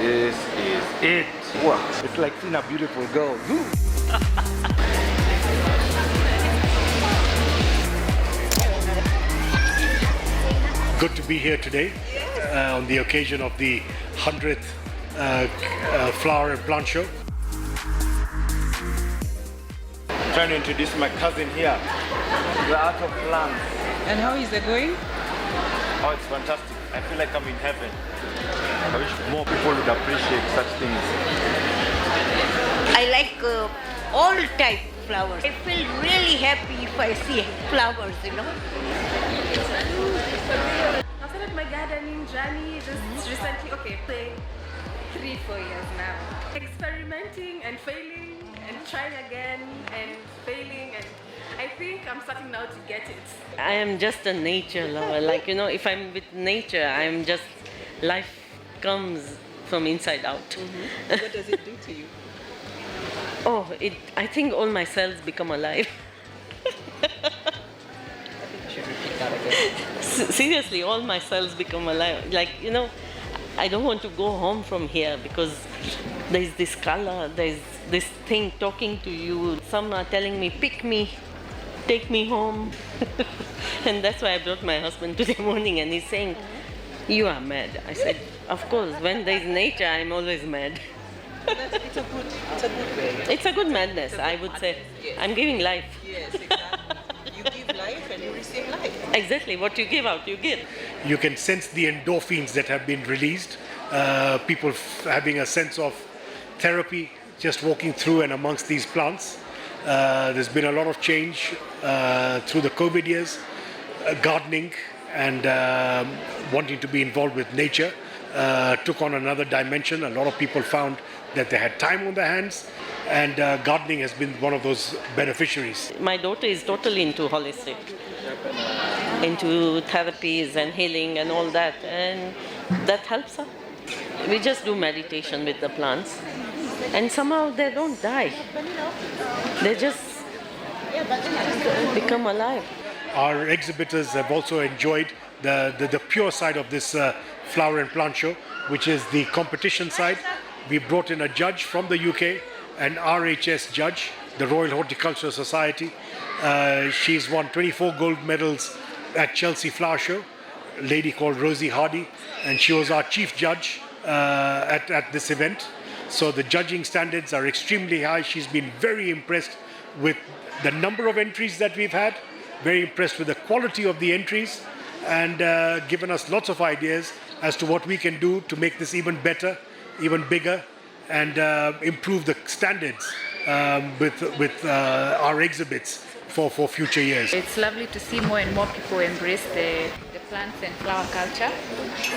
This is it. Wow. It's like seeing a beautiful girl. Woo. Good to be here today on the occasion of the 100th Flower and Plant Show. I'm trying to introduce my cousin here, the art of plants. And how is it going? Oh, it's fantastic. I feel like I'm in heaven. I wish more people would appreciate such things. I like all type flowers. I feel really happy if I see flowers, you know. I started my gardening journey just recently, say 3-4 years now. Experimenting and failing and trying again and failing, and I think I'm starting now to get it. I am just a nature lover. Like, if I'm with nature, I'm just, life comes from inside out. Mm-hmm. What does it do to you? I think all my cells become alive. I think you should repeat that again. Seriously, all my cells become alive. Like, I don't want to go home from here because there's this color, there's this thing talking to you. Some are telling me, pick me, take me home. And that's why I brought my husband today morning and he's saying, you are mad. I said, of course, when there's nature, I'm always mad. It's a good way. It's a good madness, I would say. Yes. I'm giving life. Yes, exactly. You give life and you receive life. Exactly, what you give out, you get. You can sense the endorphins that have been released. People having a sense of therapy just walking through and amongst these plants. There's been a lot of change through the COVID years. Gardening and wanting to be involved with nature took on another dimension. A lot of people found that they had time on their hands, and gardening has been one of those beneficiaries. My daughter is totally into holistic, into therapies and healing and all that, and that helps her. We just do meditation with the plants, and somehow they don't die. They just become alive. Our exhibitors have also enjoyed the pure side of this flower and plant show, which is the competition side. We brought in a judge from the UK, an RHS judge, the Royal Horticultural Society. She's won 24 gold medals at Chelsea Flower Show, a lady called Rosie Hardy, and she was our chief judge at this event. So the judging standards are extremely high. She's been very impressed with the number of entries that we've had, very impressed with the quality of the entries, and given us lots of ideas as to what we can do to make this even better, even bigger, and improve the standards with our exhibits for future years. It's lovely to see more and more people embrace the plants and flower culture.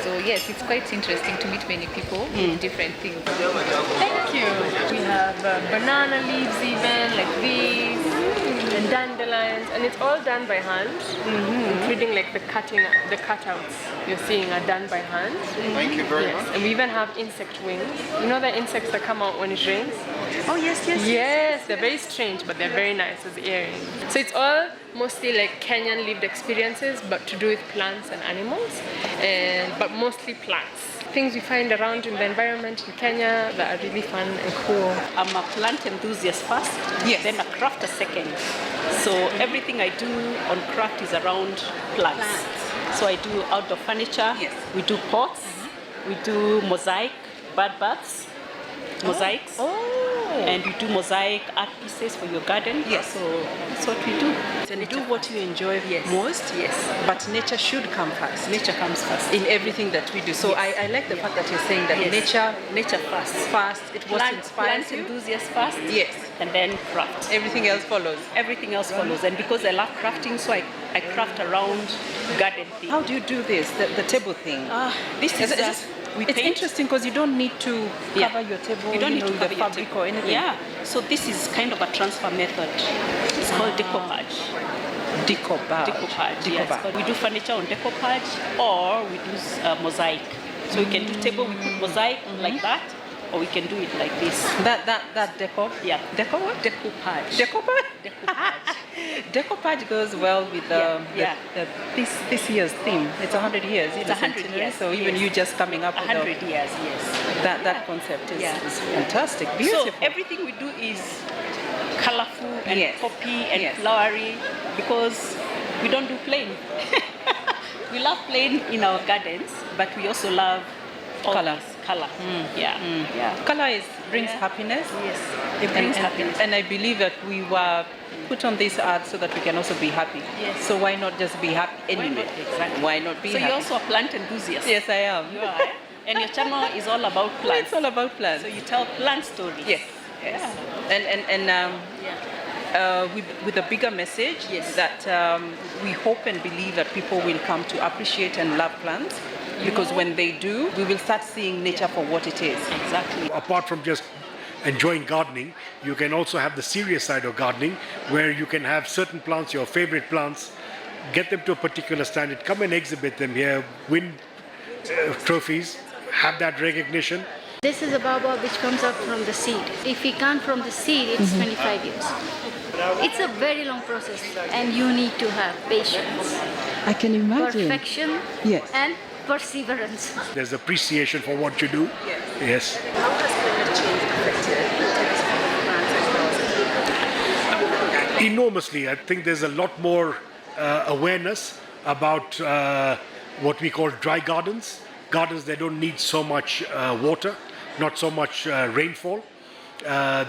So yes, it's quite interesting to meet many people with different things. Thank you. We have banana leaves even, like these, and dandelions, and it's all done by hand, including like the cutouts you're seeing are done by hand. Thank you very much. And we even have insect wings. You know the insects that come out when it rains? Oh, yes. Yes, they're very strange, but they're very nice as earrings. So it's all mostly like Kenyan lived experiences, but to do with plants and animals, but mostly plants. Things we find around in the environment in Kenya that are really fun and cool. I'm a plant enthusiast first, then a crafter second. So everything I do on craft is around plants. So I do outdoor furniture, we do pots, we do mosaic, bird baths, mosaics. And we do mosaic art pieces for your garden. Yes. So that's what we do. And do what you enjoy most. Yes. But nature should come first. Nature comes first. In everything that we do. So I like the fact that you're saying that nature first. First, it was inspires plant you. enthusiast first. Yes. And then craft. Everything else follows. Everything else follows. And because I love crafting, so I craft around garden things. How do you do this? The table thing. This is it's interesting because you don't need to cover your table. You don't need to with cover the your fabric table or anything. Yeah. So this is kind of a transfer method. It's called decoupage. Decoupage. Yes. But we do furniture on decoupage, or we do mosaic. So we can do table, we put mosaic like that, or we can do it like this. That deco? Yeah. Deco what? Decoupage. Decoupage? Decoupage. Decoupage goes well with this year's theme. It's 100 years. It's 100 centenary, years, So even yes. you just coming up with 100 years, yes. that concept is, Yeah. is fantastic. Beautiful. So everything we do is colorful and Yes. poppy and Yes. flowery because we don't do plain. We love plain in our gardens, but we also love all Color. this color. Yeah. Yeah. Color brings Yeah. happiness. Yes. It brings happiness. And I believe that we were put on this earth so that we can also be happy. Yes. So why not just be happy anyway? Exactly. Why not be So happy? you're also a plant enthusiast. Yes, I am. You are. And your channel is all about plants. It's all about plants. So you tell plant stories. Yes. Yes. With a bigger message Yes. that we hope and believe that people will come to appreciate and love plants, because when they do, we will start seeing nature for what it is. Exactly. Apart from just enjoying gardening, you can also have the serious side of gardening, where you can have certain plants, your favorite plants, get them to a particular standard, come and exhibit them here, win trophies, have that recognition. This is a baobab which comes out from the seed. If we count from the seed, it's 25 years. It's a very long process and you need to have patience, I can imagine. perfection, Yes. and perseverance. There's appreciation for what you do. Yes. How has climate change affected plants? Enormously. I think there's a lot more awareness about what we call dry gardens. Gardens that don't need so much water, not so much rainfall.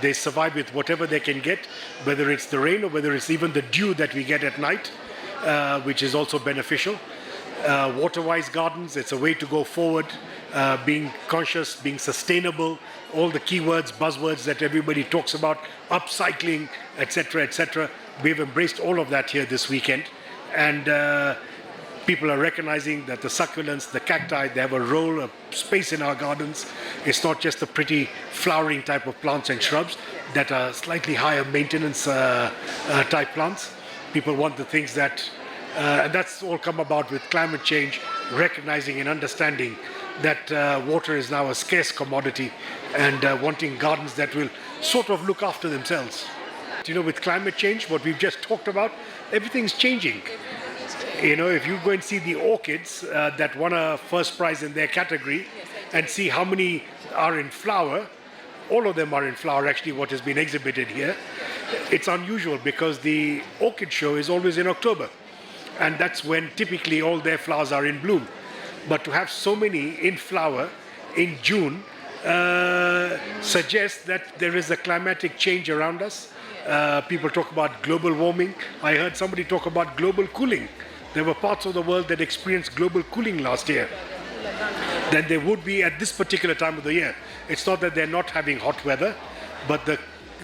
They survive with whatever they can get, whether it's the rain or whether it's even the dew that we get at night, which is also beneficial. Water-wise gardens, it's a way to go forward, being conscious, being sustainable, all the keywords, buzzwords that everybody talks about, upcycling, etc., etc. We've embraced all of that here this weekend, and people are recognizing that the succulents, the cacti, they have a role, a space in our gardens. It's not just the pretty flowering type of plants and shrubs that are slightly higher maintenance type plants. People want the things that, and that's all come about with climate change, recognizing and understanding that water is now a scarce commodity, and wanting gardens that will sort of look after themselves. You know, with climate change, what we've just talked about, everything's changing. You know, if you go and see the orchids that won a first prize in their category and see how many are in flower, all of them are in flower actually, what has been exhibited here. It's unusual because the orchid show is always in October, and that's when typically all their flowers are in bloom. But to have so many in flower in June suggests that there is a climatic change around us. People talk about global warming. I heard somebody talk about global cooling. There were parts of the world that experienced global cooling last year than there would be at this particular time of the year. It's not that they're not having hot weather, but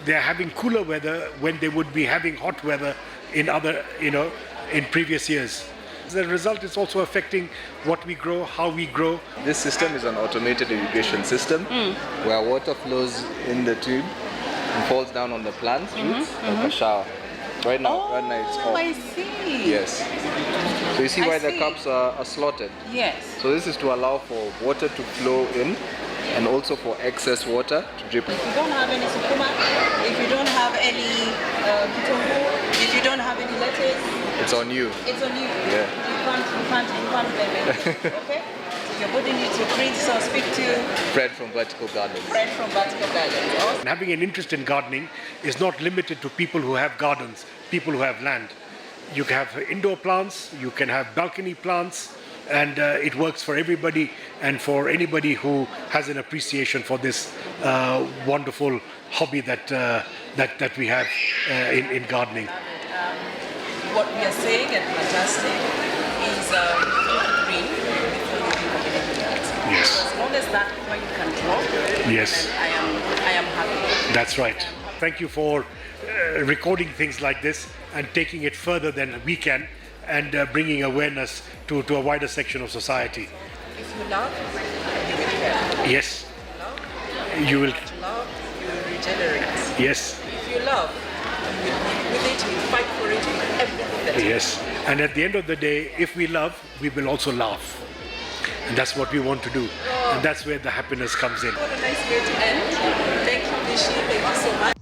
they're having cooler weather when they would be having hot weather in other, in previous years. As a result, it's also affecting what we grow, how we grow. This system is an automated irrigation system where water flows in the tube and falls down on the plant's roots like a shower. Right now it's off. I see. Yes. So you see I why the see. cups are slotted. Yes. So this is to allow for water to flow in and also for excess water to drip. If you don't have any sukuma, if you don't have any kitunguu, if you don't have any lettuce, It's on you. it's on you. Yeah. You can't blame it. Okay? So your body needs to breathe, so speak to Bread from vertical gardens. Fred from Vertical Gardens. And having an interest in gardening is not limited to people who have gardens, people who have land. You can have indoor plants, you can have balcony plants, and it works for everybody and for anybody who has an appreciation for this wonderful hobby that we have in gardening. What we are saying at Fantastic is green before you think of anything else. Yes. So as long as that what you can draw, Yes. then I am happy. That's right. Thank you for recording things like this and taking it further than we can, and bringing awareness to a wider section of society. If you love, you will care. Yes. You will. Love, you will regenerate. Yes. If you love, you will be with it, you will fight for it with everything that you Yes. And at the end of the day, if we love, we will also laugh. And that's what we want to do. And that's where the happiness comes in. What a nice way to end. Thank you, Vichy. Thank you so much.